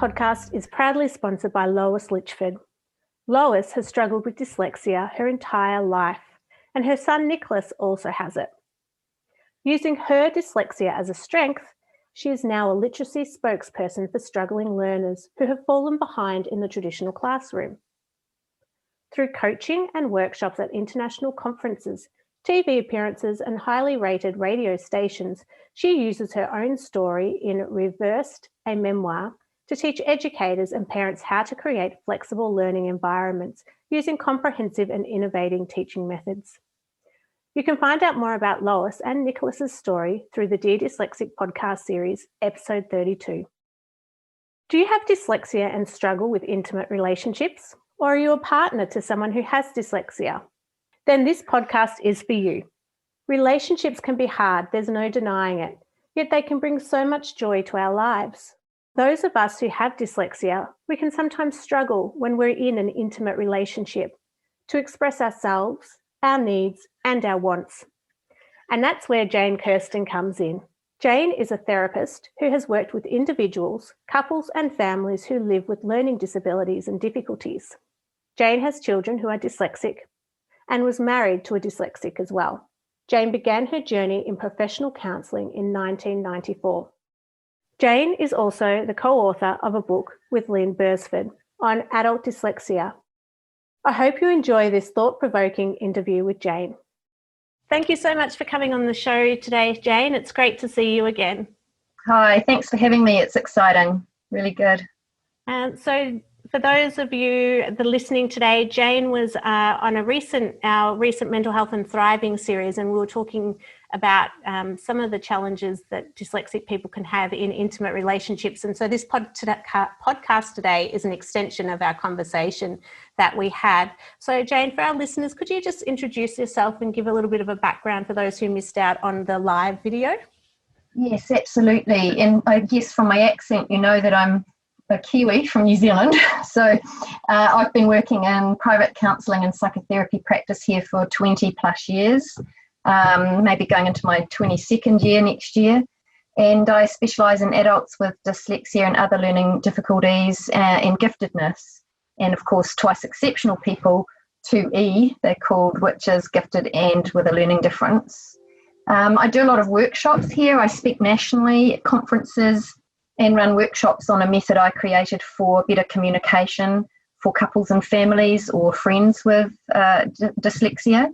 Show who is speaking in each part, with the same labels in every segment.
Speaker 1: podcast is proudly sponsored by Lois Litchford. Lois has struggled with dyslexia her entire life, and her son Nicholas also has it. Using her dyslexia as a strength, she is now a literacy spokesperson for struggling learners who have fallen behind in the traditional classroom. Through coaching and workshops at international conferences, TV appearances, and highly rated radio stations, she uses her own story in Reversed, a memoir, to teach educators and parents how to create flexible learning environments using comprehensive and innovating teaching methods. You can find out more about Lois and Nicholas's story through the Dear Dyslexic podcast series, episode 32. Do you have dyslexia and struggle with intimate relationships? Or are you a partner to someone who has dyslexia? Then this podcast is for you. Relationships can be hard, there's no denying it, yet they can bring so much joy to our lives. Those of us who have dyslexia, we can sometimes struggle when we're in an intimate relationship to express ourselves, our needs, and our wants. And that's where Jane Kjersten comes in. Jane is a therapist who has worked with individuals, couples, and families who live with learning disabilities and difficulties. Jane has children who are dyslexic and was married to a dyslexic as well. Jane began her journey in professional counselling in 1994. Jane is also the co-author of a book with Lynn Bursford on adult dyslexia. I hope you enjoy this thought-provoking interview with Jane. Thank you so much for coming on the show today, Jane. It's great to see you again.
Speaker 2: Hi, thanks for having me. It's exciting, really good.
Speaker 1: So for those of you that are listening today, Jane was on our recent Mental Health and Thriving series, and we were talking about some of the challenges that dyslexic people can have in intimate relationships. And so this podcast today is an extension of our conversation that we had. So Jane, for our listeners, could you just introduce yourself and give a little bit of a background for those who missed out on the live video?
Speaker 2: Yes, absolutely. And I guess from my accent, you know that I'm a Kiwi from New Zealand. So I've been working in private counselling and psychotherapy practice here for 20 plus years, maybe going into my 22nd year next year. And I specialise in adults with dyslexia and other learning difficulties and giftedness. And of course, twice exceptional people, 2E, they're called, which is gifted and with a learning difference. I do a lot of workshops here. I speak nationally at conferences and run workshops on a method I created for better communication for couples and families or friends with dyslexia.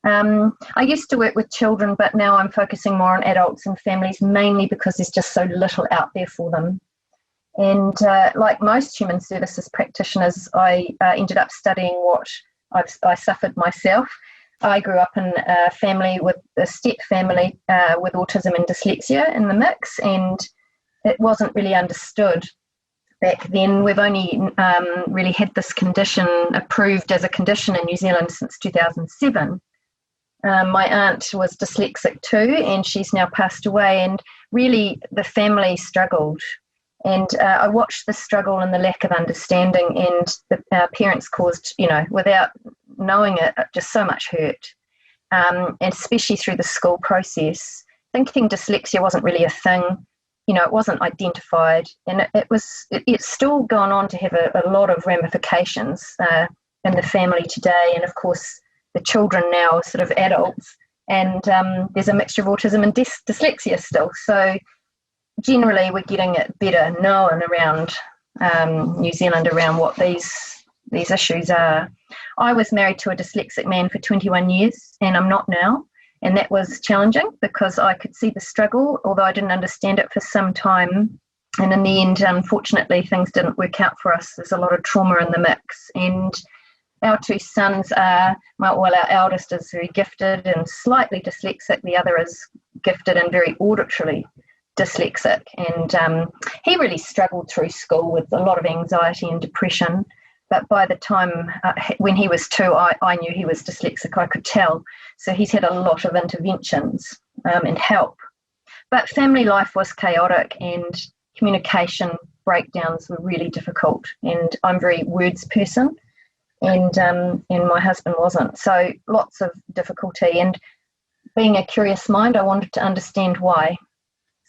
Speaker 2: I used to work with children, but now I'm focusing more on adults and families, mainly because there's just so little out there for them. And like most human services practitioners, I ended up studying what I suffered myself. I grew up in a family with a step family with autism and dyslexia in the mix, and it wasn't really understood back then. We've only really had this condition approved as a condition in New Zealand since 2007. My aunt was dyslexic too, and she's now passed away, and really the family struggled. And I watched the struggle and the lack of understanding, and the parents caused, without knowing it, just so much hurt, and especially through the school process, thinking dyslexia wasn't really a thing. It wasn't identified, and it's still gone on to have a lot of ramifications in the family today. And of course, the children now are sort of adults, and there's a mixture of autism and dyslexia still. So generally, we're getting it better known around New Zealand around what these issues are. I was married to a dyslexic man for 21 years, and I'm not now. And that was challenging because I could see the struggle, although I didn't understand it for some time. And in the end, unfortunately, things didn't work out for us. There's a lot of trauma in the mix. And our two sons our eldest is very gifted and slightly dyslexic. The other is gifted and very auditorily dyslexic. And he really struggled through school with a lot of anxiety and depression. But by the time when he was 2, I knew he was dyslexic. I could tell. So he's had a lot of interventions and help. But family life was chaotic, and communication breakdowns were really difficult. And I'm a very words person, and my husband wasn't. So lots of difficulty. And being a curious mind, I wanted to understand why.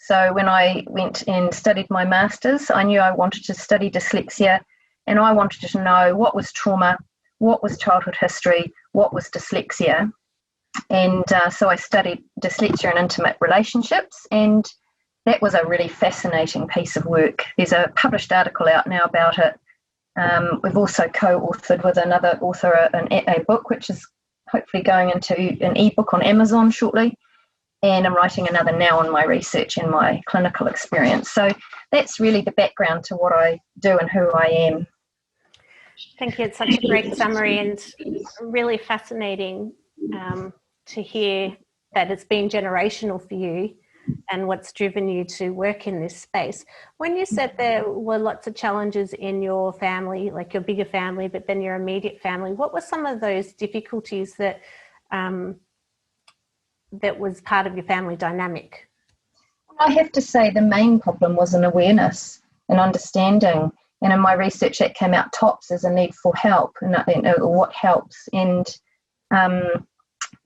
Speaker 2: So when I went and studied my master's, I knew I wanted to study dyslexia, and I wanted to know what was trauma, what was childhood history, what was dyslexia. And so I studied dyslexia and intimate relationships, and that was a really fascinating piece of work. There's a published article out now about it. We've also co-authored with another author a book, which is hopefully going into an ebook on Amazon shortly. And I'm writing another now on my research and my clinical experience. So that's really the background to what I do and who I am.
Speaker 1: Thank you. It's such a great summary and really fascinating to hear that it's been generational for you and what's driven you to work in this space. When you said there were lots of challenges in your family, like your bigger family, but then your immediate family, what were some of those difficulties that that was part of your family dynamic?
Speaker 2: I have to say the main problem was an awareness and understanding. And in my research, that came out tops as a need for help and what helps. And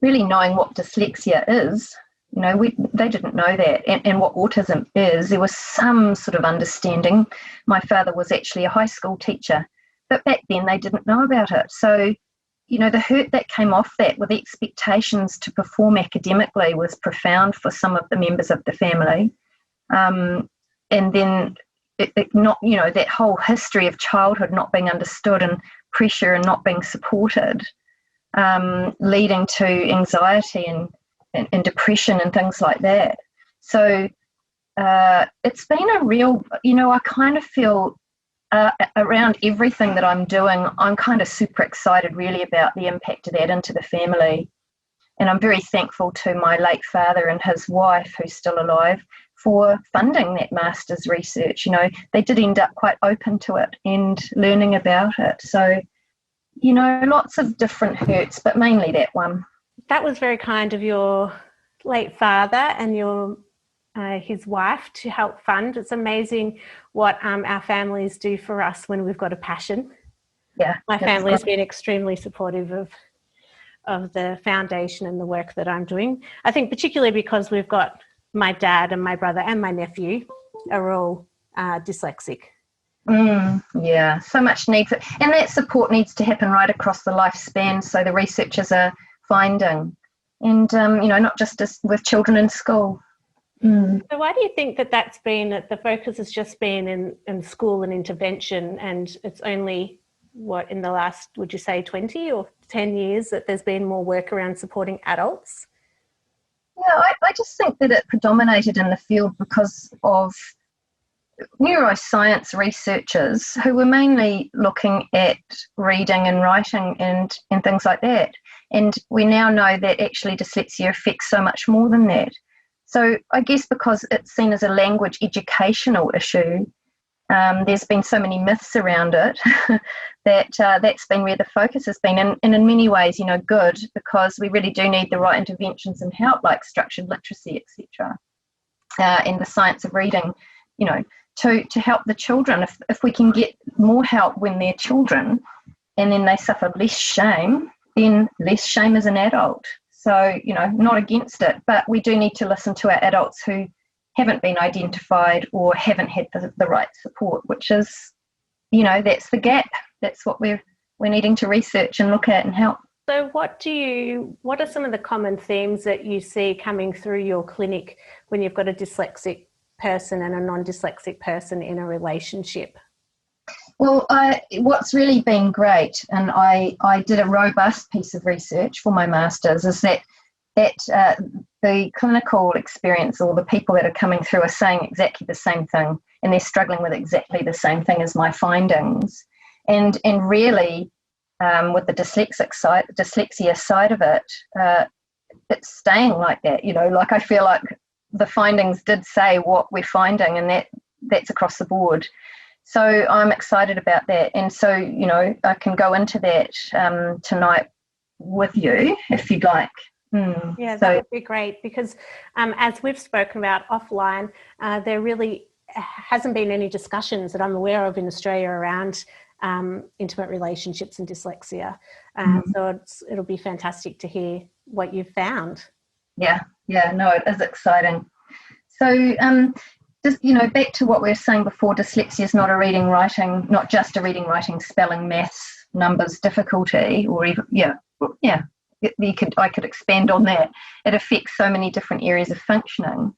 Speaker 2: really knowing what dyslexia is, they didn't know that. And what autism is, there was some sort of understanding. My father was actually a high school teacher, but back then they didn't know about it. So, the hurt that came off that with the expectations to perform academically was profound for some of the members of the family. And then that whole history of childhood not being understood and pressure and not being supported, leading to anxiety and depression and things like that. So it's been a real, I kind of feel around everything that I'm doing, I'm kind of super excited really about the impact of that into the family. And I'm very thankful to my late father and his wife, who's still alive, for funding that master's research. They did end up quite open to it and learning about it. So, lots of different hurts, but mainly that one.
Speaker 1: That was very kind of your late father and your his wife to help fund. It's amazing what our families do for us when we've got a passion.
Speaker 2: Yeah,
Speaker 1: my family has been extremely supportive of the foundation and the work that I'm doing. I think particularly because we've got my dad and my brother and my nephew are all dyslexic.
Speaker 2: Yeah, so much needs it. And that support needs to happen right across the lifespan, so the researchers are finding. And, not just with children in school.
Speaker 1: So why do you think that's been, that the focus has just been in school and intervention, and it's only, in the last, would you say 20 or 10 years that there's been more work around supporting adults?
Speaker 2: Yeah, I just think that it predominated in the field because of neuroscience researchers who were mainly looking at reading and writing and things like that. And we now know that actually dyslexia affects so much more than that. So I guess because it's seen as a language educational issue, there's been so many myths around it that's been where the focus has been. And in many ways, good, because we really do need the right interventions and help, like structured literacy, etc. And the science of reading, to help the children. If we can get more help when they're children and then they suffer less shame, then less shame as an adult. So, not against it, but we do need to listen to our adults who haven't been identified or haven't had the right support, which is, that's the gap. That's what we're needing to research and look at and help.
Speaker 1: So what are some of the common themes that you see coming through your clinic when you've got a dyslexic person and a non-dyslexic person in a relationship?
Speaker 2: Well, what's really been great, and I did a robust piece of research for my master's, is that the clinical experience, or the people that are coming through, are saying exactly the same thing, and they're struggling with exactly the same thing as my findings. And really, with the dyslexia side of it, it's staying like that. Like I feel like the findings did say what we're finding, and that's across the board. So I'm excited about that. And so, I can go into that tonight with you if you'd like.
Speaker 1: Yeah, that would be great, because as we've spoken about offline, there really hasn't been any discussions that I'm aware of in Australia around intimate relationships and dyslexia. So it'll be fantastic to hear what you've found.
Speaker 2: Yeah, no, it is exciting. So just, back to what we were saying before, dyslexia is not a reading, writing, not just a reading, writing, spelling, maths, numbers difficulty, or even, I could expand on that. It affects so many different areas of functioning.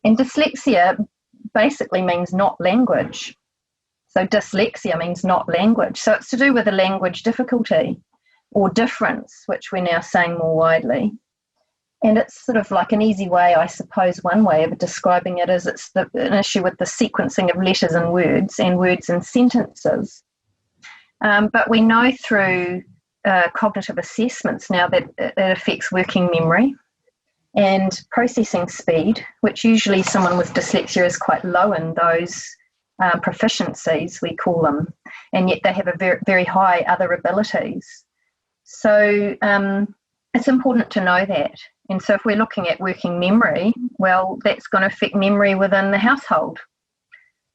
Speaker 2: And dyslexia basically means not language. So dyslexia means not language. So it's to do with a language difficulty or difference, which we're now saying more widely. And it's sort of like an easy way, I suppose, one way of describing it is it's an issue with the sequencing of letters and words and sentences. But we know through cognitive assessments now that it affects working memory and processing speed, which usually someone with dyslexia is quite low in those proficiencies, we call them, and yet they have a very, very high other abilities. So it's important to know that. And so if we're looking at working memory, well, that's going to affect memory within the household.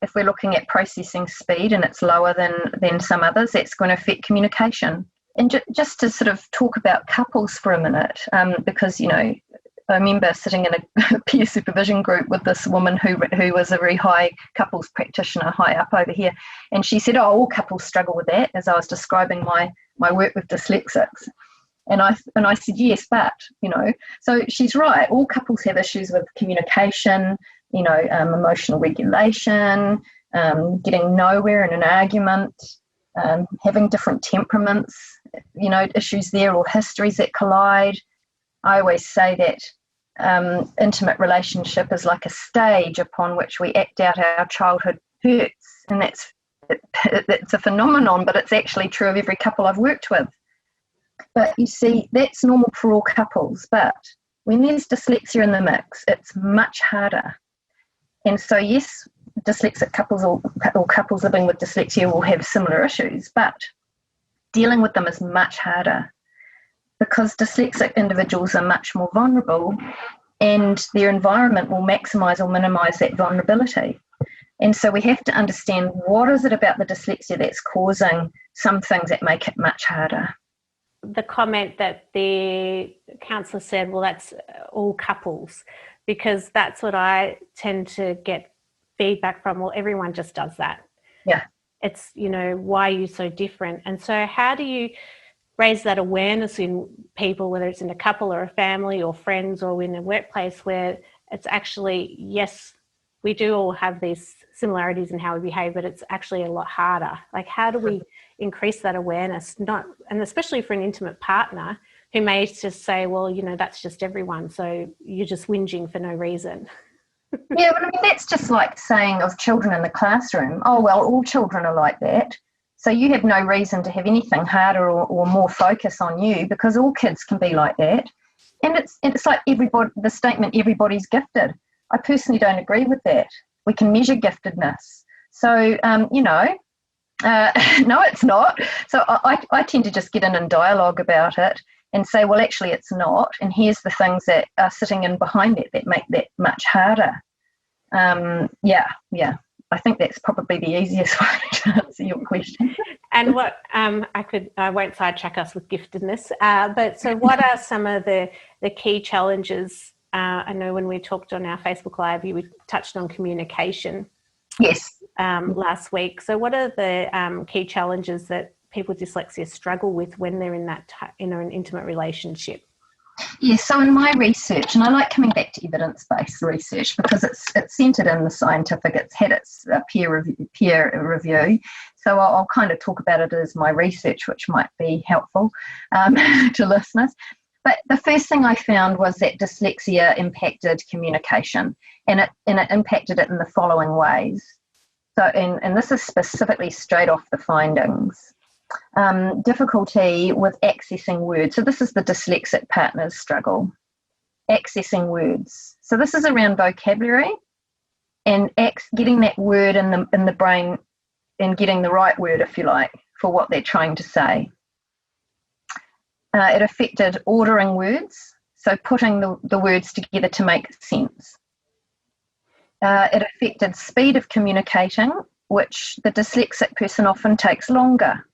Speaker 2: If we're looking at processing speed and it's lower than some others, that's going to affect communication. And just to sort of talk about couples for a minute, because, I remember sitting in a peer supervision group with this woman who was a very high couples practitioner, high up over here, and she said, all couples struggle with that, as I was describing my work with dyslexics. And I said, yes, but, so she's right. All couples have issues with communication, emotional regulation, getting nowhere in an argument, having different temperaments, issues there, or histories that collide. I always say that intimate relationship is like a stage upon which we act out our childhood hurts. And it's a phenomenon, but it's actually true of every couple I've worked with. But you see, that's normal for all couples. But when there's dyslexia in the mix, it's much harder. And so, yes, dyslexic couples or couples living with dyslexia will have similar issues, but dealing with them is much harder because dyslexic individuals are much more vulnerable and their environment will maximise or minimise that vulnerability. And so we have to understand what is it about the dyslexia that's causing some things that make it much harder.
Speaker 1: The comment that the counsellor said, well, that's all couples, because that's what I tend to get feedback from. Well, everyone just does that.
Speaker 2: Yeah.
Speaker 1: It's, why are you so different? And so how do you raise that awareness in people, whether it's in a couple or a family or friends or in a workplace, where it's actually, yes, we do all have these similarities in how we behave, but it's actually a lot harder. Like, how do we increase that awareness? And especially for an intimate partner who may just say, well, that's just everyone, so you're just whinging for no reason.
Speaker 2: Yeah, but that's just like saying of children in the classroom, oh, well, all children are like that. So you have no reason to have anything harder or more focus on you because all kids can be like that. And it's like the statement, everybody's gifted. I personally don't agree with that. We can measure giftedness. So, no, it's not. So I tend to just get in and dialogue about it and say, well, actually it's not. And here's the things that are sitting in behind it that make that much harder. Yeah. I think that's probably the easiest way to answer your question.
Speaker 1: And what I won't sidetrack us with giftedness, but so what are some of the key challenges? I know when we talked on our Facebook Live, you touched on communication.
Speaker 2: Yes.
Speaker 1: Last week. So what are the key challenges that people with dyslexia struggle with when they're in that an intimate relationship?
Speaker 2: Yeah, so in my research, and I like coming back to evidence-based research because it's centred in the scientific, it's had its peer review. So I'll kind of talk about it as my research, which might be helpful to listeners. But the first thing I found was that dyslexia impacted communication, and it impacted it in the following ways. So, and this is specifically straight off the findings. Difficulty with accessing words. So this is the dyslexic partner's struggle. Accessing words. So this is around vocabulary and getting that word in the brain and getting the right word, if you like, for what they're trying to say. It affected ordering words, so putting the words together to make sense. It affected speed of communicating, which the dyslexic person often takes longer.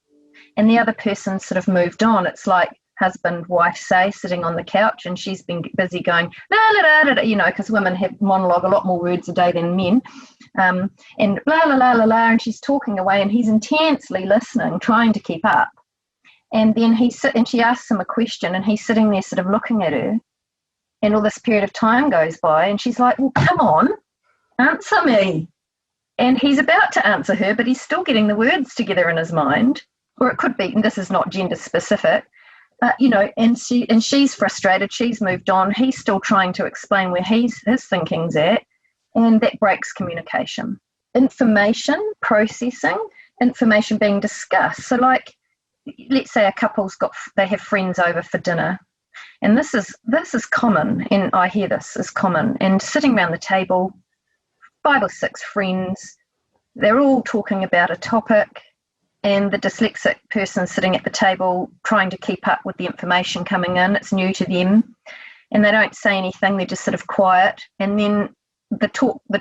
Speaker 2: And the other person sort of moved on. It's like husband, wife, Shae, sitting on the couch, and she's been busy going, la, la, la, la, la, you know, because women have monologue a lot more words a day than men, and la, la, la, la, la, and she's talking away, and he's intensely listening, trying to keep up. And then she asks him a question, and he's sitting there sort of looking at her, and all this period of time goes by, and she's like, well, come on, answer me. And he's about to answer her, but he's still getting the words together in his mind. Or it could be, and this is not gender specific, you know, and she's frustrated, she's moved on, he's still trying to explain where his thinking's at, and that breaks communication. Information processing, information being discussed. So like, let's say a couple's they have friends over for dinner, and this is common, and I hear this is common, and sitting around the table, 5 or 6 friends, they're all talking about a topic, and the dyslexic person sitting at the table trying to keep up with the information coming in, it's new to them, and they don't say anything, they're just sort of quiet, and then the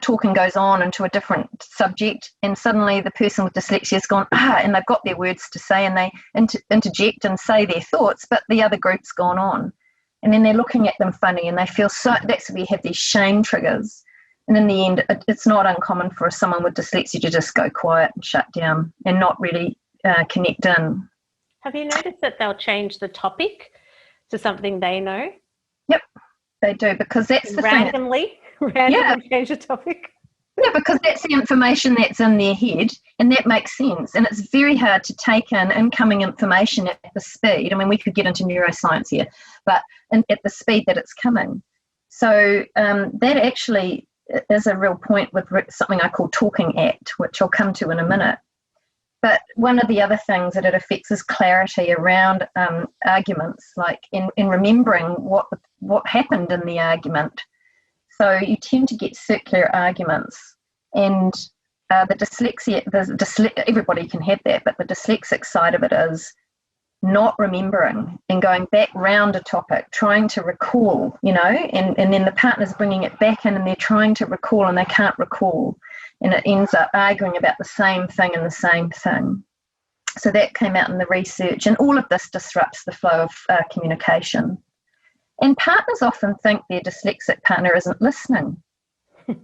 Speaker 2: talking goes on into a different subject, and suddenly the person with dyslexia has gone, and they've got their words to say, and they interject and say their thoughts, but the other group's gone on, and then they're looking at them funny, and they feel so, that's where you have these shame triggers. And in the end, it's not uncommon for someone with dyslexia to just go quiet and shut down and not really connect in.
Speaker 1: Have you noticed that they'll change the topic to something they know?
Speaker 2: Yep, they do, because that's the
Speaker 1: randomly change the topic.
Speaker 2: Yeah, because that's the information that's in their head, and that makes sense. And it's very hard to take in incoming information at the speed. I mean, we could get into neuroscience here, but at the speed that it's coming. So that actually is a real point with something I call talking act, which I'll come to in a minute. But one of the other things that it affects is clarity around arguments, like in remembering what happened in the argument. So you tend to get circular arguments, and the dyslexia, everybody can have that, but the dyslexic side of it is not remembering and going back round a topic, trying to recall, you know, and then the partner's bringing it back in, and they're trying to recall and they can't recall, and it ends up arguing about the same thing and the same thing. So that came out in the research, and all of this disrupts the flow of communication. And partners often think their dyslexic partner isn't listening.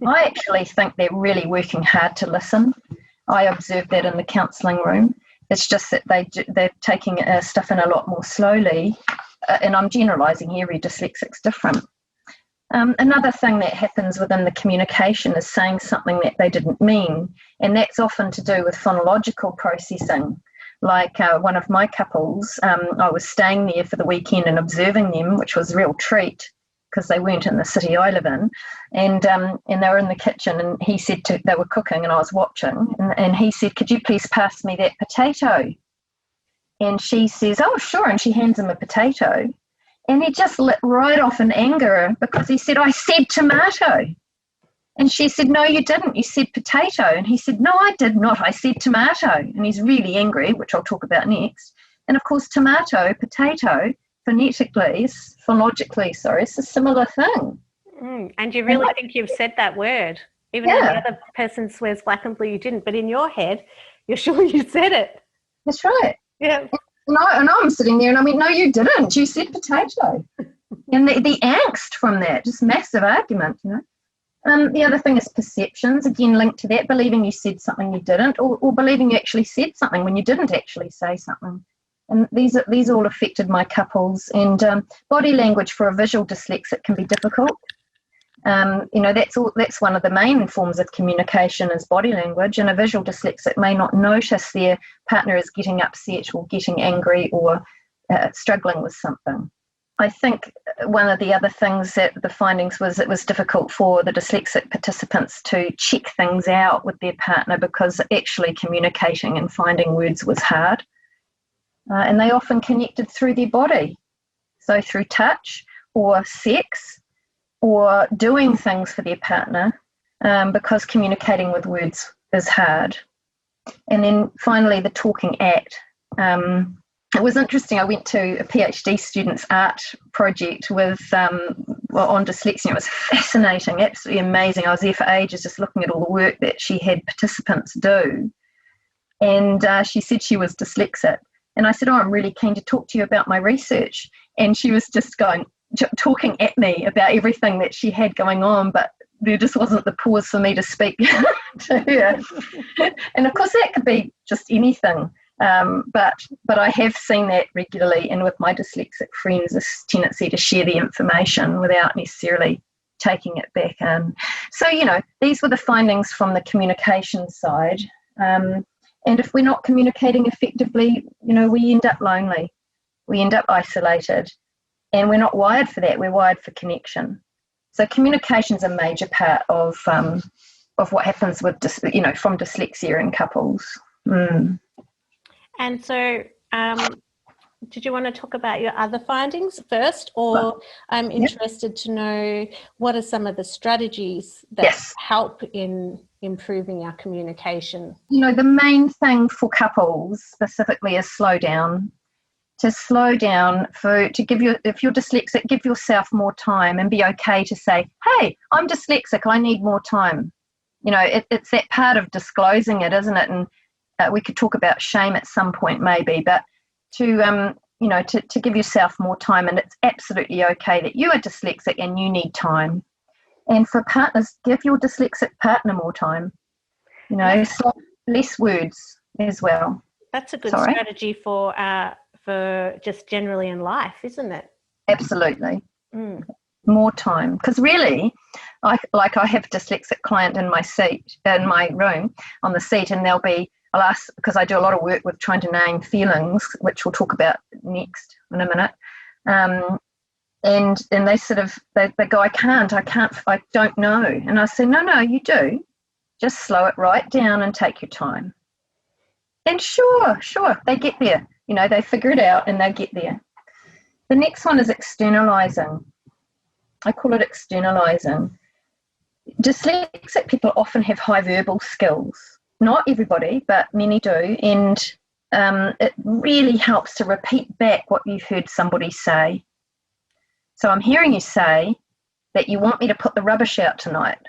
Speaker 2: I actually think they're really working hard to listen. I observe that in the counselling room. It's just that they're taking stuff in a lot more slowly, and I'm generalising here, every dyslexic's different. Another thing that happens within the communication is saying something that they didn't mean, and that's often to do with phonological processing. Like one of my couples, I was staying there for the weekend and observing them, which was a real treat because they weren't in the city I live in, and they were in the kitchen, and he said they were cooking, and I was watching, and he said, "Could you please pass me that potato?" And she says, "Oh, sure," and she hands him a potato, and he just lit right off in anger because he said, "I said tomato." And she said, "No, you didn't. You said potato." And he said, "No, I did not. I said tomato." And he's really angry, which I'll talk about next. And of course, tomato, potato, phonetically, it's a similar thing.
Speaker 1: And you really think you've said that word, even though the other person swears black and blue you didn't. But in your head, you're sure you said it.
Speaker 2: That's right.
Speaker 1: Yeah.
Speaker 2: And I'm sitting there and I went, "No, you didn't. You said potato." And the angst from that, just massive argument, you know. The other thing is perceptions, again linked to that, believing you said something you didn't, or believing you actually said something when you didn't actually say something. And these all affected my couples. And body language for a visual dyslexic can be difficult. You know, that's one of the main forms of communication is body language, and a visual dyslexic may not notice their partner is getting upset or getting angry or struggling with something. I think one of the other things that the findings was it was difficult for the dyslexic participants to check things out with their partner because actually communicating and finding words was hard. And they often connected through their body, so through touch or sex or doing things for their partner because communicating with words is hard. And then finally, the talking act. It was interesting. I went to a PhD student's art project with on dyslexia. It was fascinating, absolutely amazing. I was there for ages just looking at all the work that she had participants do. And she said she was dyslexic. And I said, oh, I'm really keen to talk to you about my research. And she was just talking at me about everything that she had going on, but there just wasn't the pause for me to speak to her. And of course that could be just anything, but I have seen that regularly, and with my dyslexic friends, this tendency to share the information without necessarily taking it back in. So, these were the findings from the communication side. And if we're not communicating effectively, we end up lonely, we end up isolated, and we're not wired for that. We're wired for connection. So communication is a major part of what happens with from dyslexia in couples. Mm.
Speaker 1: And so, did you want to talk about your other findings first, or I'm interested to know what are some of the strategies that help in improving our communication?
Speaker 2: The main thing for couples specifically is slow down. To slow down, if you're dyslexic, give yourself more time and be okay to say, hey, I'm dyslexic, I need more time. It's that part of disclosing it, isn't it? And we could talk about shame at some point maybe, but to give yourself more time, and it's absolutely okay that you are dyslexic and you need time. And for partners, give your dyslexic partner more time, so less words as well.
Speaker 1: That's a good strategy for just generally in life, isn't it?
Speaker 2: Absolutely. More time, because really I have a dyslexic client in my room on the seat, and I'll ask, because I do a lot of work with trying to name feelings, which we'll talk about next in a minute, and they they go, I don't know. And I say, no, you do, just slow it right down and take your time. And sure they get there. They figure it out and they get there. The next one is externalizing. I call it externalizing. Dyslexic people often have high verbal skills. Not everybody, but many do. And it really helps to repeat back what you've heard somebody say. So I'm hearing you say that you want me to put the rubbish out tonight.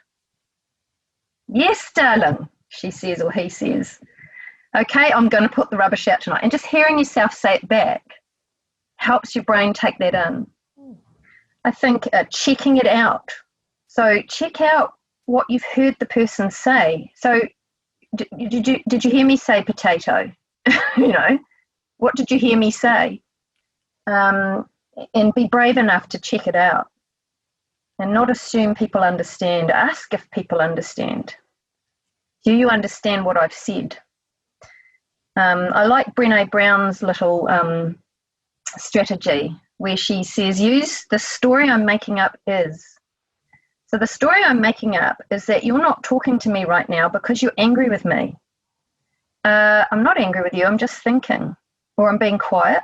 Speaker 2: Yes, darling, she says, or he says. Okay, I'm going to put the rubbish out tonight. And just hearing yourself say it back helps your brain take that in. I think checking it out. So check out what you've heard the person say. So did you hear me say potato? What did you hear me say? And be brave enough to check it out and not assume people understand. Ask if people understand. Do you understand what I've said? I like Brené Brown's little strategy where she says, use the story I'm making up is. So the story I'm making up is that you're not talking to me right now because you're angry with me. I'm not angry with you, I'm just thinking. Or I'm being quiet.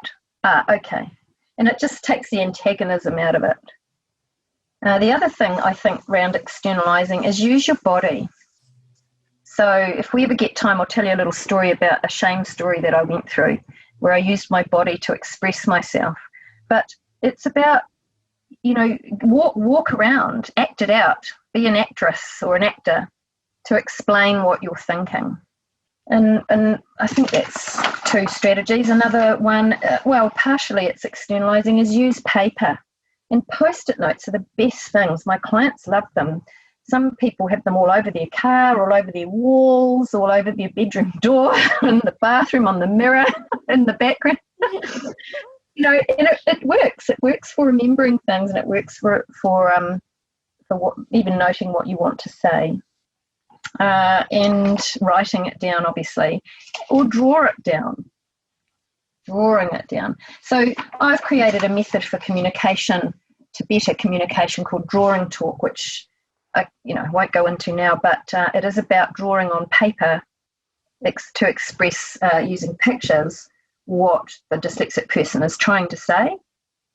Speaker 2: Okay. And it just takes the antagonism out of it. The other thing I think around externalizing is use your body. So if we ever get time, I'll tell you a little story about a shame story that I went through where I used my body to express myself. But it's about, walk around, act it out, be an actress or an actor to explain what you're thinking. And I think that's two strategies. Another one, partially it's externalizing, is use paper. And Post-it notes are the best things. My clients love them. Some people have them all over their car, all over their walls, all over their bedroom door, in the bathroom, on the mirror, in the background. And it works. It works for remembering things, and it works for what, even noting what you want to say, and writing it down, obviously, or draw it down. Drawing it down. So I've created a method for communication, to better communication, called drawing talk, which I won't go into now, but it is about drawing on paper to express using pictures what the dyslexic person is trying to say.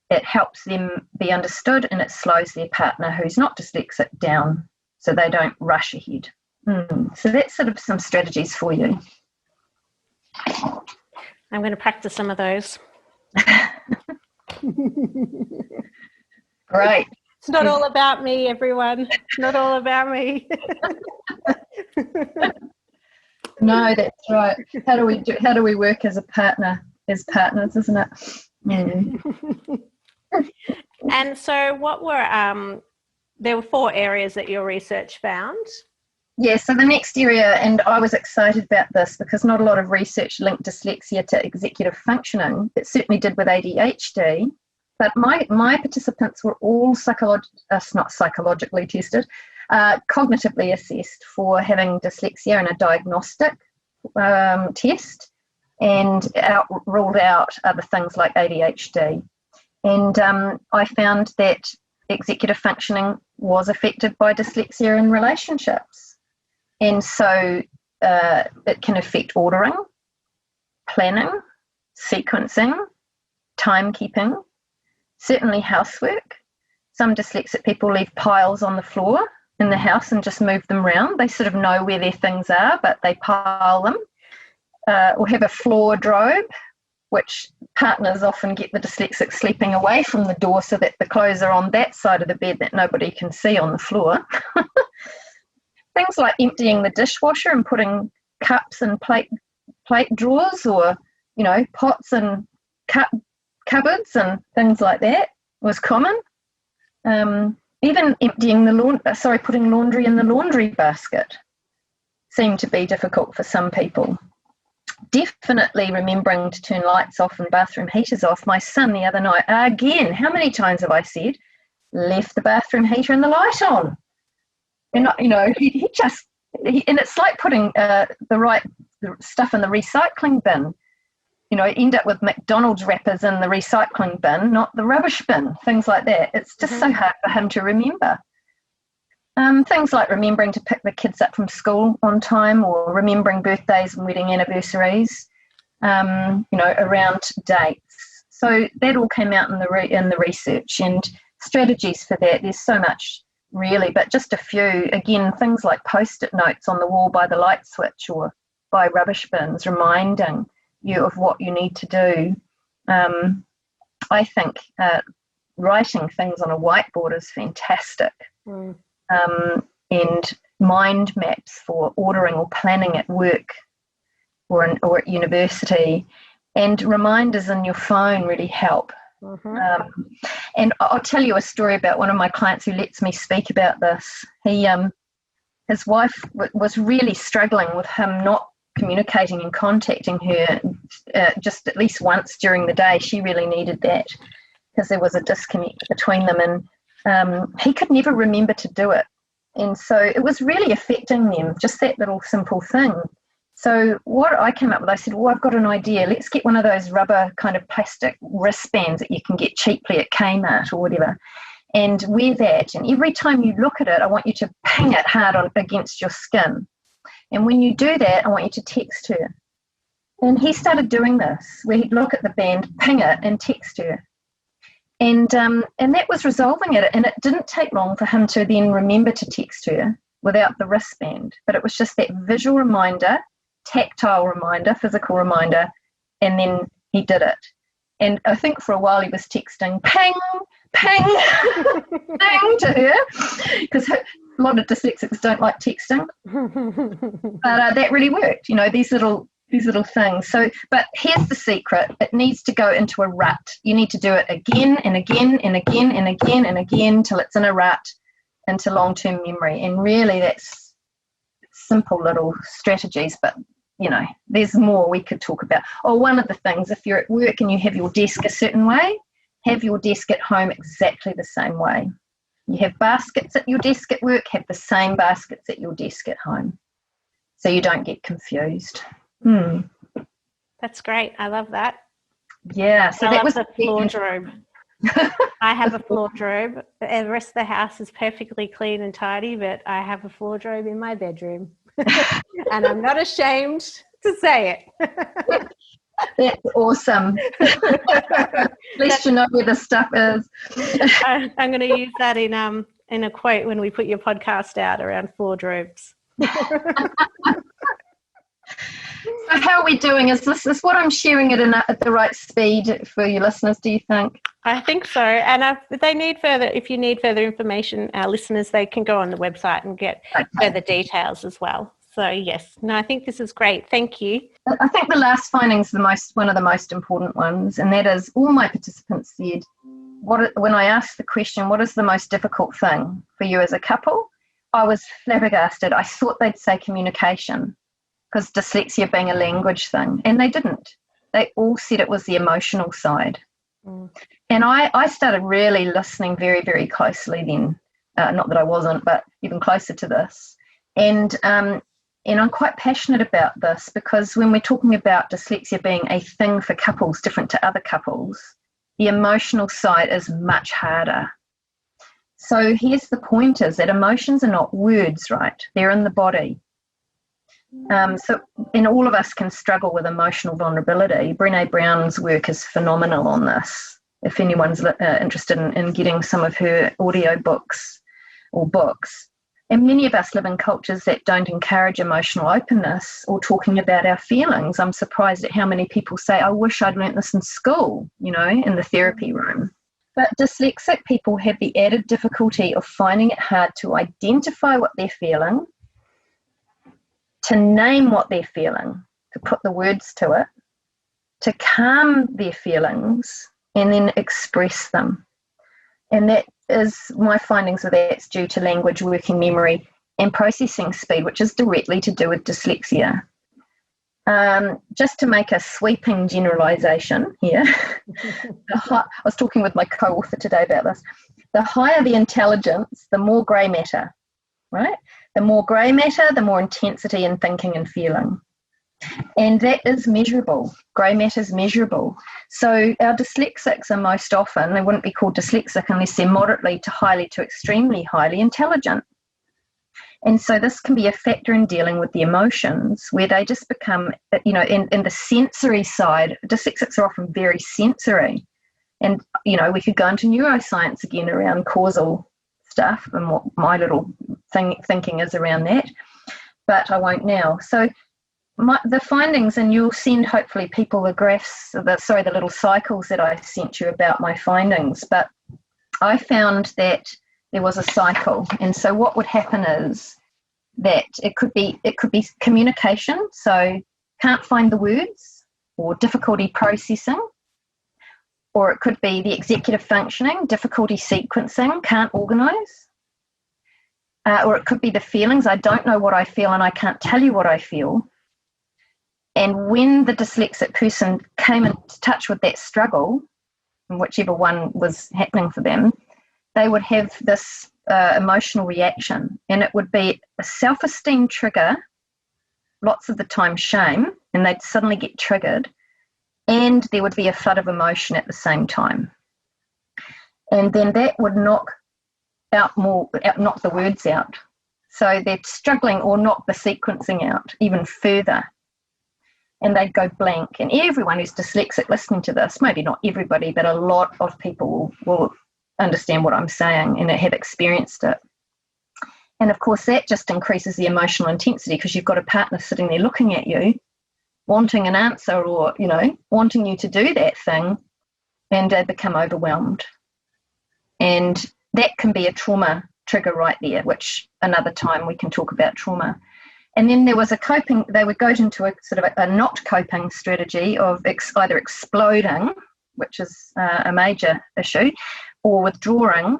Speaker 2: It helps them be understood, and it slows their partner who's not dyslexic down so they don't rush ahead. So that's sort of some strategies for you.
Speaker 1: I'm going to practice some of those.
Speaker 2: Great.
Speaker 1: It's not all about me, everyone. It's not all about me.
Speaker 2: No, that's right. How do we work as a partner? as partners, isn't it? Mm.
Speaker 1: And so what were, there were 4 areas that your research found?
Speaker 2: Yeah, so the next area, and I was excited about this because not a lot of research linked dyslexia to executive functioning. It certainly did with ADHD, but my participants were all not psychologically tested, cognitively assessed for having dyslexia in a diagnostic test, and ruled out other things like ADHD. And I found that executive functioning was affected by dyslexia in relationships. And so it can affect ordering, planning, sequencing, timekeeping, certainly housework. Some dyslexic people leave piles on the floor in the house and just move them around. They sort of know where their things are, but they pile them. Or have a floor drobe, which partners often get the dyslexic sleeping away from the door so that the clothes are on that side of the bed that nobody can see on the floor. Things like emptying the dishwasher and putting cups and plate drawers, or, you know, pots and cupboards and things like that was common. Even emptying putting laundry in the laundry basket seemed to be difficult for some people. Definitely remembering to turn lights off and bathroom heaters off. My son the other night, again, how many times have I said, left the bathroom heater and the light on? And, you know, he and it's like putting the right stuff in the recycling bin. You know, end up with McDonald's wrappers in the recycling bin, not the rubbish bin, things like that. It's just so hard for him to remember. Things like remembering to pick the kids up from school on time, or remembering birthdays and wedding anniversaries, you know, around dates. So that all came out in the research, and strategies for that. There's so much really, but just a few. Again, things like post-it notes on the wall by the light switch or by rubbish bins, reminding you of what you need to do. I think writing things on a whiteboard is fantastic. And mind maps for ordering or planning at work or at university, and reminders in your phone really help. And I'll tell you a story about one of my clients who lets me speak about this. His wife was really struggling with him not communicating and contacting her just at least once during the day. She really needed that because there was a disconnect between them, and he could never remember to do it. And so it was really affecting them, just that little simple thing. So what I came up with, I said, well, I've got an idea. Let's get one of those rubber kind of plastic wristbands that you can get cheaply at Kmart or whatever, and wear that. And every time you look at it, I want you to ping it hard against your skin. And when you do that, I want you to text her. And he started doing this, where he'd look at the band, ping it, and text her. And that was resolving it. And it didn't take long for him to then remember to text her without the wristband. But it was just that visual reminder, tactile reminder, physical reminder, and then he did it. And I think for a while he was texting ping, ping, ping to her, because a lot of dyslexics don't like texting. But that really worked, you know, these little things. So, but here's the secret. It needs to go into a rut. You need to do it again and again and again and again and again till it's in a rut into long-term memory. And really that's simple little strategies, but you know, there's more we could talk about. Oh, one of the things, if you're at work and you have your desk a certain way, have your desk at home exactly the same way. You have baskets at your desk at work, have the same baskets at your desk at home, so you don't get confused.
Speaker 1: That's great. I love that.
Speaker 2: Yeah. So that was
Speaker 1: the floor drobe. I have a floor drobe. The rest of the house is perfectly clean and tidy, but I have a floor drobe in my bedroom. And I'm not ashamed to say it.
Speaker 2: That's awesome. At least you know where the stuff is.
Speaker 1: I'm going to use that in a quote when we put your podcast out around floor drobes.
Speaker 2: So how are we doing? Is what I'm sharing it at the right speed for your listeners, do you think?
Speaker 1: I think so. And if you need further information, our listeners, they can go on the website and get further details as well. So yes, no, I think this is great. Thank you.
Speaker 2: I think the last finding is one of the most important ones, and that is all my participants said, when I asked the question, what is the most difficult thing for you as a couple? I was flabbergasted. I thought they'd say communication, because dyslexia being a language thing, and they didn't. They all said it was the emotional side. And I started really listening very, very closely then. Not that I wasn't, but even closer to this. And I'm quite passionate about this, because when we're talking about dyslexia being a thing for couples different to other couples, the emotional side is much harder. So here's the point, is that emotions are not words, right? They're in the body. And all of us can struggle with emotional vulnerability. Brené Brown's work is phenomenal on this. If anyone's interested in getting some of her audio books or books. And many of us live in cultures that don't encourage emotional openness or talking about our feelings. I'm surprised at how many people say, I wish I'd learnt this in school, in the therapy room. But dyslexic people have the added difficulty of finding it hard to identify what they're feeling, to name what they're feeling, to put the words to it, to calm their feelings, and then express them. And that is my findings of that's due to language, working memory, and processing speed, which is directly to do with dyslexia. Just to make a sweeping generalisation here, I was talking with my co-author today about this. The higher the intelligence, the more grey matter, right? The more grey matter, the more intensity in thinking and feeling. And that is measurable. Grey matter is measurable. So our dyslexics are most often, they wouldn't be called dyslexic unless they're moderately to highly to extremely highly intelligent. And so this can be a factor in dealing with the emotions, where they just become, in the sensory side, dyslexics are often very sensory. And, we could go into neuroscience again around causal stuff and what my little thinking is around that, but I won't now. So the findings, and you'll send hopefully people the graphs, the little cycles that I sent you about my findings, but I found that there was a cycle. And so what would happen is that it could be communication, so can't find the words, or difficulty processing, or it could be the executive functioning, difficulty sequencing, can't organise, or it could be the feelings, I don't know what I feel and I can't tell you what I feel. And when the dyslexic person came into touch with that struggle, and whichever one was happening for them, they would have this emotional reaction, and it would be a self-esteem trigger, lots of the time shame, and they'd suddenly get triggered, and there would be a flood of emotion at the same time. And then that would knock the words out. So they're struggling, or knock the sequencing out even further. And they'd go blank. And everyone who's dyslexic listening to this, maybe not everybody, but a lot of people will understand what I'm saying and have experienced it. And of course, that just increases the emotional intensity, because you've got a partner sitting there looking at you, wanting an answer, or, wanting you to do that thing, and they become overwhelmed. And that can be a trauma trigger right there, which another time we can talk about trauma. And then there was they would go into a sort of a not coping strategy of either exploding, which is a major issue, or withdrawing,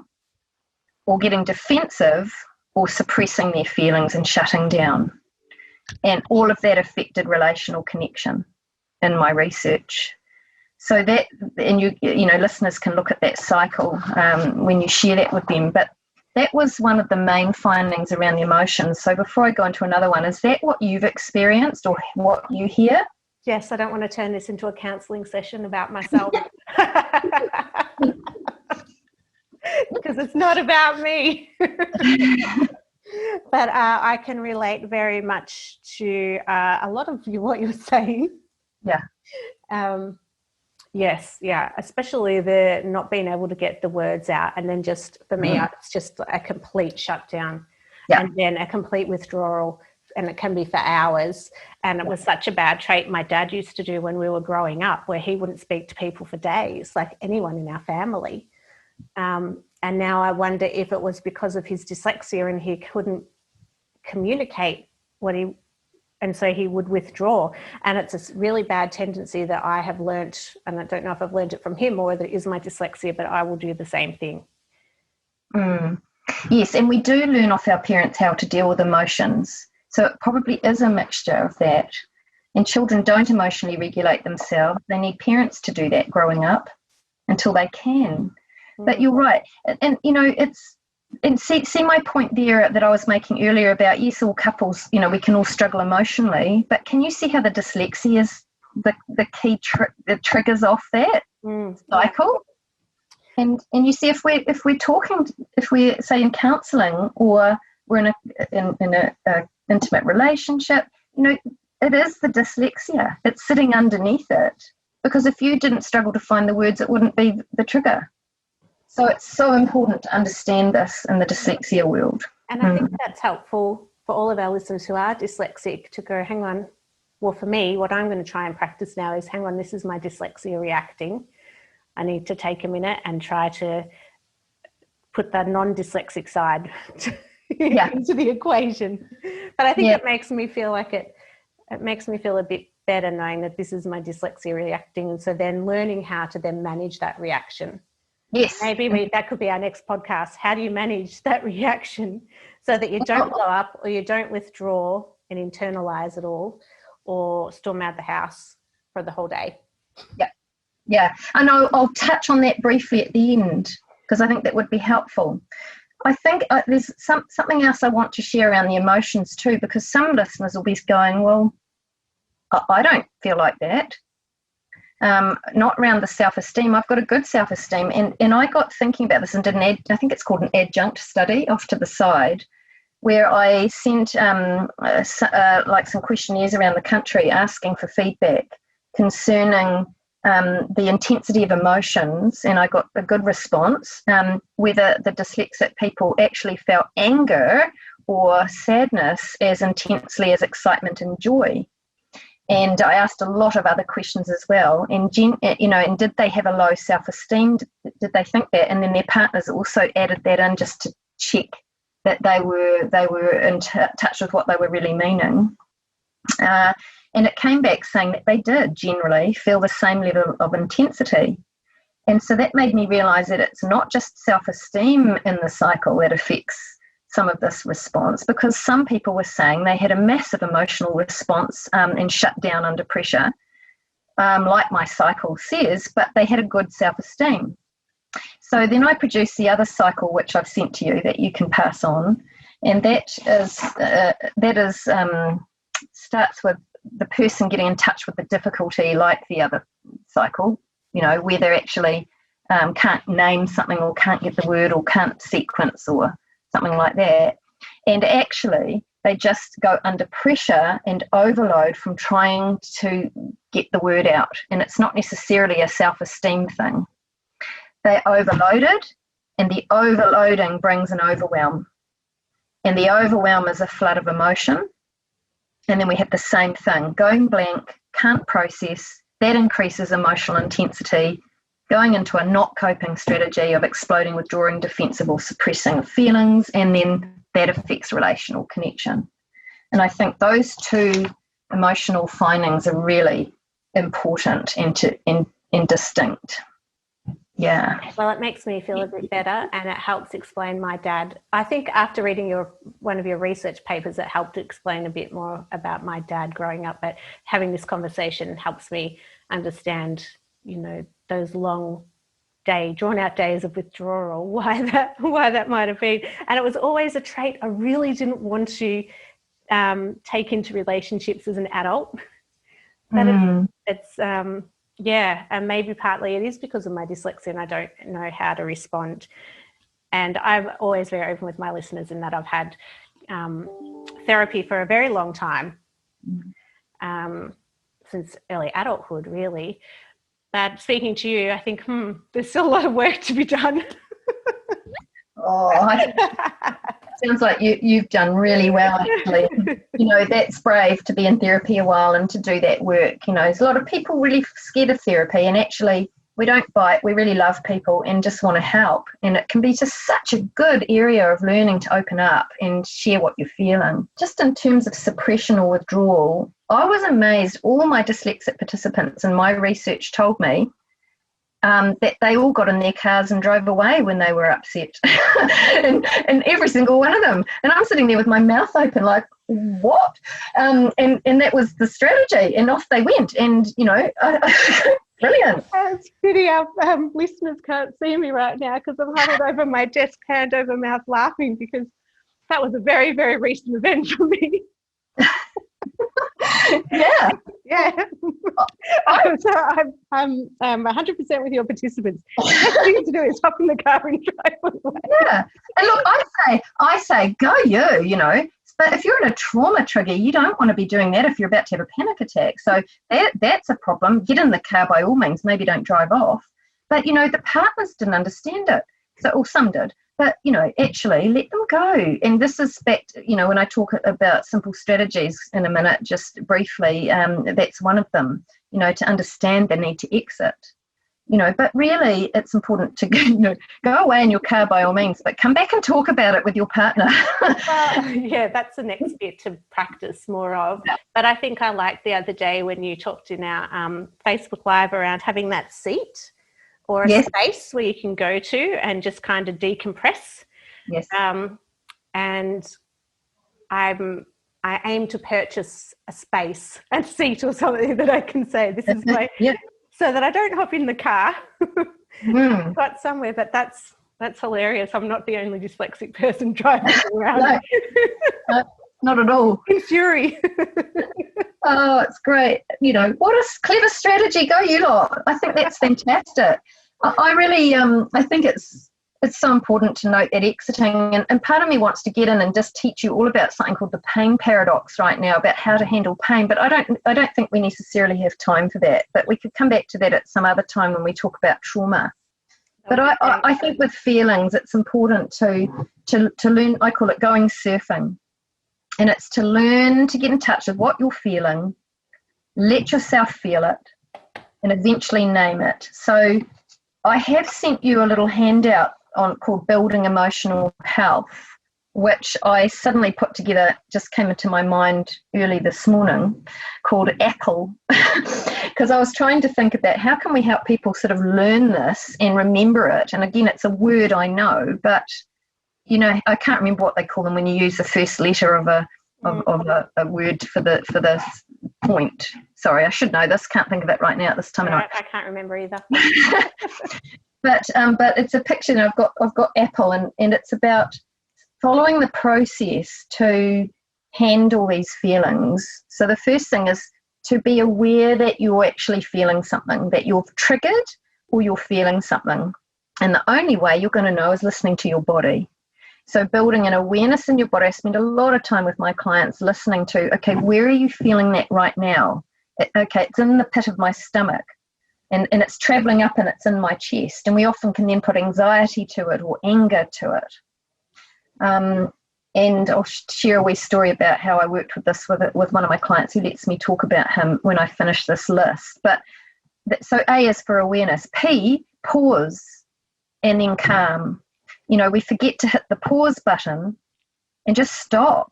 Speaker 2: or getting defensive, or suppressing their feelings and shutting down. And all of that affected relational connection in my research. So that, and listeners can look at that cycle when you share that with them. But that was one of the main findings around the emotions. So before I go into another one, is that what you've experienced or what you hear?
Speaker 1: Yes, I don't want to turn this into a counselling session about myself. Because it's not about me. But I can relate very much to a lot of what you're saying.
Speaker 2: Yeah.
Speaker 1: Yes, yeah, especially the not being able to get the words out, and then just for me, it's just a complete shutdown, and then a complete withdrawal, and it can be for hours. And it was such a bad trait my dad used to do when we were growing up, where he wouldn't speak to people for days, like anyone in our family. And now I wonder if it was because of his dyslexia and he couldn't communicate what he and so he would withdraw. And it's a really bad tendency that I have learnt, and I don't know if I've learnt it from him or whether it is my dyslexia, but I will do the same thing.
Speaker 2: Yes, and we do learn off our parents how to deal with emotions. So it probably is a mixture of that. And children don't emotionally regulate themselves. They need parents to do that growing up until they can. But you're right. And you know, see my point there that I was making earlier about, yes, all couples, you know, we can all struggle emotionally, but can you see how the dyslexia is the key that triggers off that cycle? And you see, if we're talking, if we're say in counselling or we're in a intimate relationship, you know, it is the dyslexia. It's sitting underneath it, because if you didn't struggle to find the words, it wouldn't be the trigger. So it's so important to understand this in the dyslexia world.
Speaker 1: And I think that's helpful for all of our listeners who are dyslexic to go, hang on, well, for me, what I'm going to try and practice now is, hang on, this is my dyslexia reacting. I need to take a minute and try to put the non-dyslexic side into the equation. But I think it makes me feel like it makes me feel a bit better knowing that this is my dyslexia reacting. And so then learning how to then manage that reaction.
Speaker 2: Yes.
Speaker 1: Maybe that could be our next podcast. How do you manage that reaction so that you don't blow up or you don't withdraw and internalize it all or storm out the house for the whole day?
Speaker 2: Yeah. And I'll touch on that briefly at the end, because I think that would be helpful. I think there's something else I want to share around the emotions too, because some listeners will be going, well, I don't feel like that. Not around the self-esteem. I've got a good self-esteem. And I got thinking about this and did I think it's called an adjunct study off to the side, where I sent like some questionnaires around the country asking for feedback concerning the intensity of emotions, and I got a good response, whether the dyslexic people actually felt anger or sadness as intensely as excitement and joy. And I asked a lot of other questions as well. And and did they have a low self-esteem? Did they think that? And then their partners also added that in just to check that they were in touch with what they were really meaning. And it came back saying that they did generally feel the same level of intensity. And so that made me realise that it's not just self-esteem in the cycle that affects some of this response, because some people were saying they had a massive emotional response and shut down under pressure, like my cycle says, but they had a good self-esteem. So then I produced the other cycle, which I've sent to you, that you can pass on, and that starts with the person getting in touch with the difficulty, like the other cycle, you know, where they actually can't name something or can't get the word or can't sequence or something like that. And actually, they just go under pressure and overload from trying to get the word out. And it's not necessarily a self-esteem thing. They're overloaded, and the overloading brings an overwhelm. And the overwhelm is a flood of emotion. And then we have the same thing, going blank, can't process, that increases emotional intensity, going into a not coping strategy of exploding, withdrawing, defensive or suppressing of feelings, and then that affects relational connection. And I think those two emotional findings are really important and distinct. Yeah.
Speaker 1: Well, it makes me feel a bit better, and it helps explain my dad. I think after reading one of your research papers, it helped explain a bit more about my dad growing up. But having this conversation helps me understand, you know, those long drawn out days of withdrawal, why that might have been. And it was always a trait I really didn't want to take into relationships as an adult. But and maybe partly it is because of my dyslexia and I don't know how to respond. And I'm always very open with my listeners in that I've had therapy for a very long time, since early adulthood, really. But speaking to you, I think, there's still a lot of work to be done.
Speaker 2: Sounds like you've done really well, actually. You know, that's brave to be in therapy a while and to do that work. You know, there's a lot of people really scared of therapy, and actually We don't bite. We really love people and just want to help. And it can be just such a good area of learning to open up and share what you're feeling. Just in terms of suppression or withdrawal, I was amazed. All my dyslexic participants in my research told me that they all got in their cars and drove away when they were upset. and every single one of them. And I'm sitting there with my mouth open like, what? And that was the strategy. And off they went. And, you know, brilliant.
Speaker 1: It's pretty. Our listeners can't see me right now because I'm huddled over my desk, hand over mouth, laughing because that was a very, very recent event for me.
Speaker 2: Yeah.
Speaker 1: I'm 100% with your participants. The best thing to do is hop in the car and drive away.
Speaker 2: Yeah. And look, I say, go you know. But if you're in a trauma trigger, you don't want to be doing that if you're about to have a panic attack. So that's a problem. Get in the car by all means. Maybe don't drive off. But, you know, the partners didn't understand it. So, or some did. But, you know, actually let them go. And this is back to, you know, when I talk about simple strategies in a minute, just briefly, that's one of them, you know, to understand the need to exit. You know, but really it's important to, you know, go away in your car by all means, but come back and talk about it with your partner.
Speaker 1: Yeah, that's the next bit to practice more of. Yeah. But I think I liked the other day when you talked in our Facebook Live around having that seat or a space where you can go to and just kind of decompress.
Speaker 2: Yes.
Speaker 1: And I aim to purchase a space, a seat or something that I can say, this is my...
Speaker 2: Yeah.
Speaker 1: So that I don't hop in the car, but somewhere. But that's hilarious. I'm not the only dyslexic person driving around.
Speaker 2: No, not at all.
Speaker 1: In fury.
Speaker 2: Oh, it's great. You know, what a clever strategy. Go you lot. I think that's fantastic. I really, I think it's so important to note that exiting, and part of me wants to get in and just teach you all about something called the pain paradox right now, about how to handle pain, but I don't think we necessarily have time for that, but we could come back to that at some other time when we talk about trauma. But I think with feelings, it's important to learn, I call it going surfing, and it's to learn to get in touch with what you're feeling, let yourself feel it, and eventually name it. So I have sent you a little handout called Building Emotional Health, which I suddenly put together, just came into my mind early this morning, called APPLE, because I was trying to think about how can we help people sort of learn this and remember it. And again, it's a word I know, but you know, I can't remember what they call them when you use the first letter of a word for the point. Sorry, I should know this. Can't think of it right now at this time of night.
Speaker 1: I can't remember either.
Speaker 2: But it's a picture, and I've got Apple, and it's about following the process to handle these feelings. So the first thing is to be aware that you're actually feeling something, that you've triggered or you're feeling something. And the only way you're going to know is listening to your body. So building an awareness in your body. I spend a lot of time with my clients listening to, okay, where are you feeling that right now? Okay, it's in the pit of my stomach. And it's travelling up and it's in my chest. And we often can then put anxiety to it or anger to it. And I'll share a wee story about how I worked with this with one of my clients who lets me talk about him when I finish this list. But so A is for awareness. P, pause, and then calm. You know, we forget to hit the pause button and just stop.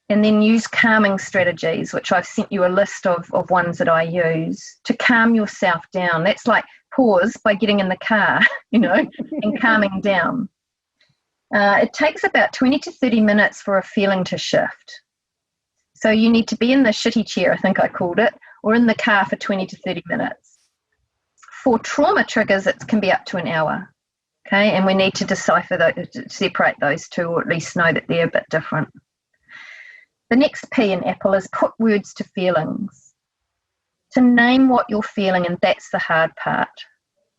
Speaker 2: And then use calming strategies, which I've sent you a list of ones that I use to calm yourself down. That's like pause by getting in the car, you know, and calming down. It takes about 20 to 30 minutes for a feeling to shift. So you need to be in the shitty chair, I think I called it, or in the car for 20 to 30 minutes. For trauma triggers, it can be up to an hour. Okay, and we need to separate those two, or at least know that they're a bit different. The next P in Apple is put words to feelings. To name what you're feeling, and that's the hard part.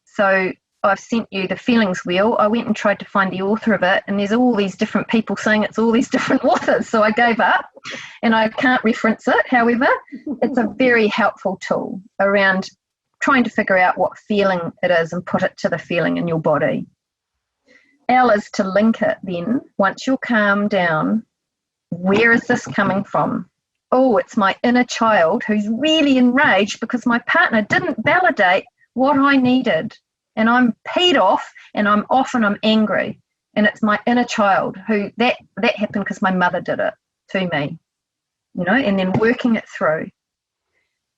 Speaker 2: So I've sent you the feelings wheel. I went and tried to find the author of it, and there's all these different people saying it's all these different authors. So I gave up, and I can't reference it. However, it's a very helpful tool around trying to figure out what feeling it is and put it to the feeling in your body. L is to link it then. Once you're calmed down, where is this coming from? Oh, it's my inner child who's really enraged because my partner didn't validate what I needed, and I'm peed off and I'm off and I'm angry. And it's my inner child who that happened because my mother did it to me, and then working it through.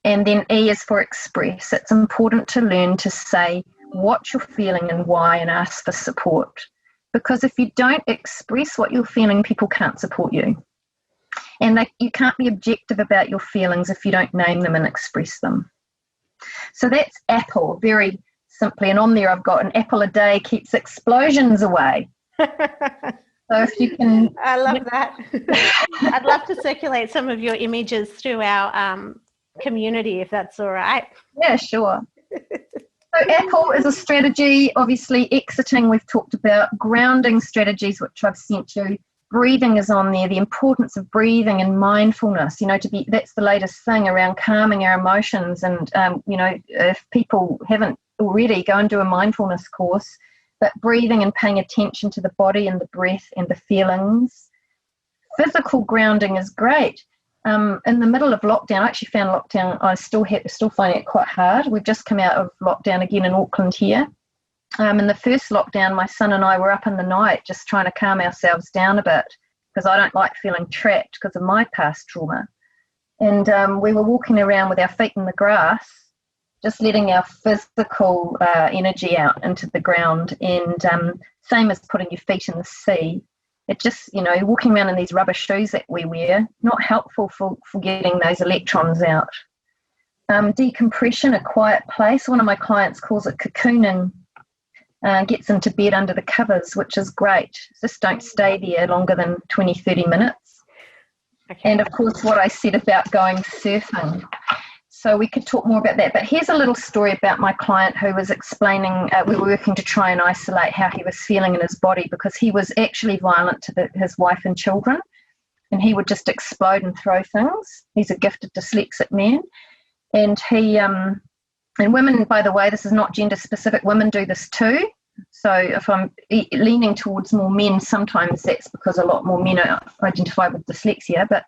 Speaker 2: And then E is for express. It's important to learn to say what you're feeling and why, and ask for support. Because if you don't express what you're feeling, people can't support you. And you can't be objective about your feelings if you don't name them and express them. So that's apple, very simply. And on there I've got an apple a day keeps explosions away. So if you can...
Speaker 1: I love that. I'd love to circulate some of your images through our community, if that's all right.
Speaker 2: Yeah, sure. So apple is a strategy, obviously exiting we've talked about, grounding strategies, which I've sent you. Breathing is on there, the importance of breathing and mindfulness, that's the latest thing around calming our emotions. And, if people haven't already, go and do a mindfulness course. But breathing and paying attention to the body and the breath and the feelings. Physical grounding is great. In the middle of lockdown, I actually found lockdown, I still find it quite hard. We've just come out of lockdown again in Auckland here. In the first lockdown, my son and I were up in the night just trying to calm ourselves down a bit because I don't like feeling trapped because of my past trauma. And we were walking around with our feet in the grass, just letting our physical energy out into the ground, and same as putting your feet in the sea. It just, walking around in these rubber shoes that we wear, not helpful for getting those electrons out. Decompression, a quiet place. One of my clients calls it cocooning, gets into bed under the covers, which is great. Just don't stay there longer than 20, 30 minutes. Okay. And, of course, what I said about going surfing. So we could talk more about that. But here's a little story about my client who was explaining, we were working to try and isolate how he was feeling in his body because he was actually violent to his wife and children, and he would just explode and throw things. He's a gifted dyslexic man. And and women, by the way, this is not gender specific, women do this too. So if I'm leaning towards more men, sometimes that's because a lot more men identify with dyslexia. But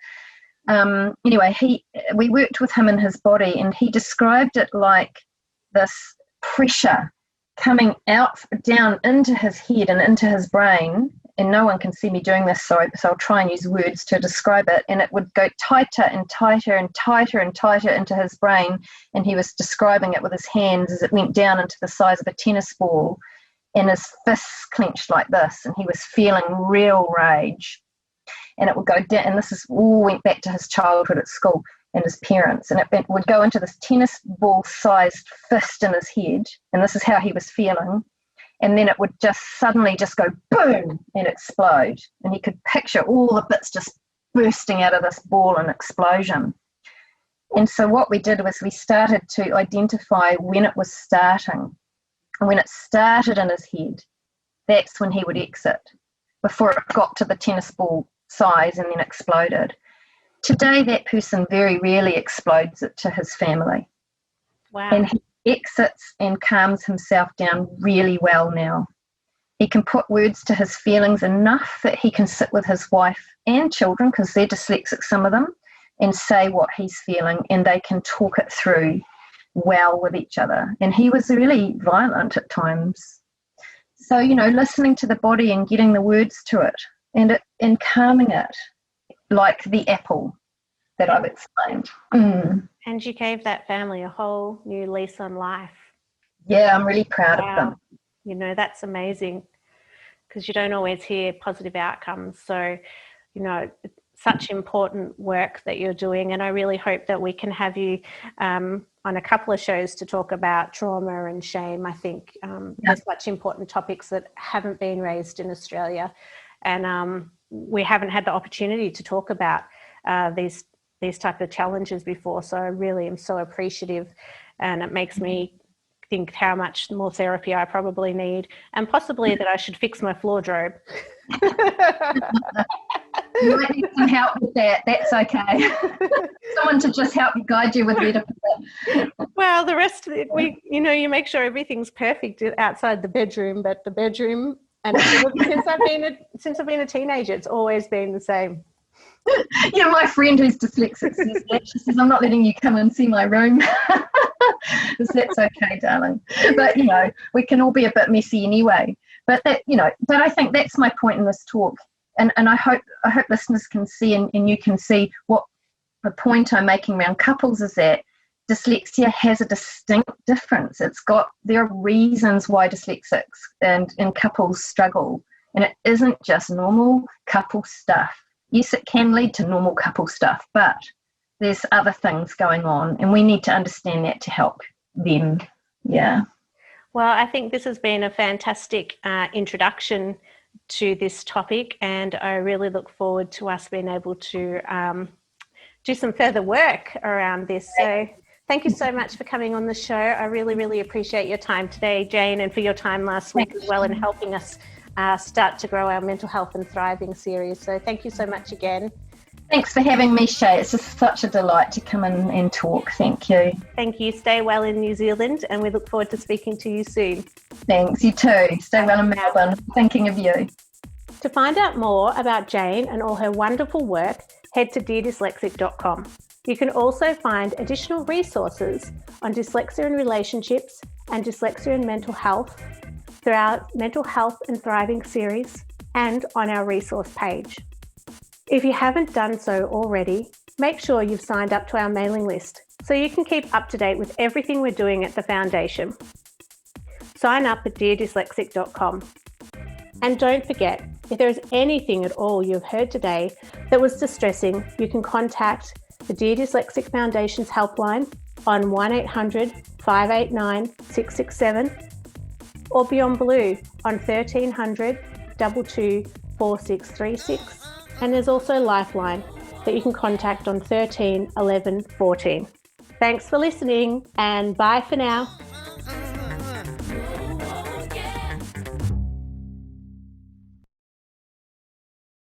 Speaker 2: anyway, we worked with him in his body, and he described it like this pressure coming out down into his head and into his brain. And no one can see me doing this, so I'll try and use words to describe it. And it would go tighter and tighter and tighter and tighter into his brain. And he was describing it with his hands as it went down into the size of a tennis ball, and his fists clenched like this. And he was feeling real rage. And it would go down, and this is all went back to his childhood at school and his parents. And it would go into this tennis ball-sized fist in his head. And this is how he was feeling. And then it would just suddenly just go boom and explode. And he could picture all the bits just bursting out of this ball and explosion. And so what we did was we started to identify when it was starting. And when it started in his head, that's when he would exit, before it got to the tennis ball size and then exploded. Today, that person very rarely explodes it to his family.
Speaker 1: Wow.
Speaker 2: And he exits and calms himself down really well now. He can put words to his feelings enough that he can sit with his wife and children, because they're dyslexic, some of them, and say what he's feeling, and they can talk it through well with each other. And he was really violent at times. So, listening to the body and getting the words to it and calming it, like the apple that I've explained. Mm.
Speaker 1: And you gave that family a whole new lease on life.
Speaker 2: Yeah, I'm really proud of them.
Speaker 1: That's amazing, because you don't always hear positive outcomes. So, such important work that you're doing. And I really hope that we can have you on a couple of shows to talk about trauma and shame. I think there's such important topics that haven't been raised in Australia. And we haven't had the opportunity to talk about these type of challenges before. So I really am so appreciative, and it makes me think how much more therapy I probably need, and possibly that I should fix my floor drobe.
Speaker 2: You might need some help with that. That's okay. Someone to just help you, guide you with where to put it.
Speaker 1: Well, the rest of it, you make sure everything's perfect outside the bedroom, but the bedroom, and since I've been a teenager, it's always been the same.
Speaker 2: Yeah, my friend who's dyslexic says that. She says, I'm not letting you come and see my room. That's okay, darling. But, we can all be a bit messy anyway. But but I think that's my point in this talk. And I hope listeners can see and you can see what the point I'm making around couples is that dyslexia has a distinct difference. There are reasons why dyslexics and couples struggle. And it isn't just normal couple stuff. Yes, it can lead to normal couple stuff, but there's other things going on, and we need to understand that to help them. Yeah.
Speaker 1: Well, I think this has been a fantastic introduction to this topic, and I really look forward to us being able to do some further work around this. So thank you so much for coming on the show. I really, really appreciate your time today, Jane, and for your time last week as well in helping us start to grow our Mental Health and Thriving series. So thank you so much again.
Speaker 2: Thanks for having me, Shae. It's just such a delight to come in and talk. Thank you.
Speaker 1: Thank you. Stay well in New Zealand, and we look forward to speaking to you soon.
Speaker 2: Thanks. You too. Stay well in Melbourne. Thinking of you.
Speaker 1: To find out more about Jane and all her wonderful work, head to deardyslexic.com. You can also find additional resources on dyslexia and relationships and dyslexia and mental health through our Mental Health and Thriving series and on our resource page. If you haven't done so already, make sure you've signed up to our mailing list so you can keep up to date with everything we're doing at the Foundation. Sign up at deardyslexic.com. And don't forget, if there is anything at all you've heard today that was distressing, you can contact the Dear Dyslexic Foundation's helpline on 1-800-589-667 or Beyond Blue on 1300 22 4636. And there's also Lifeline that you can contact on 13 11 14. Thanks for listening, and bye for now.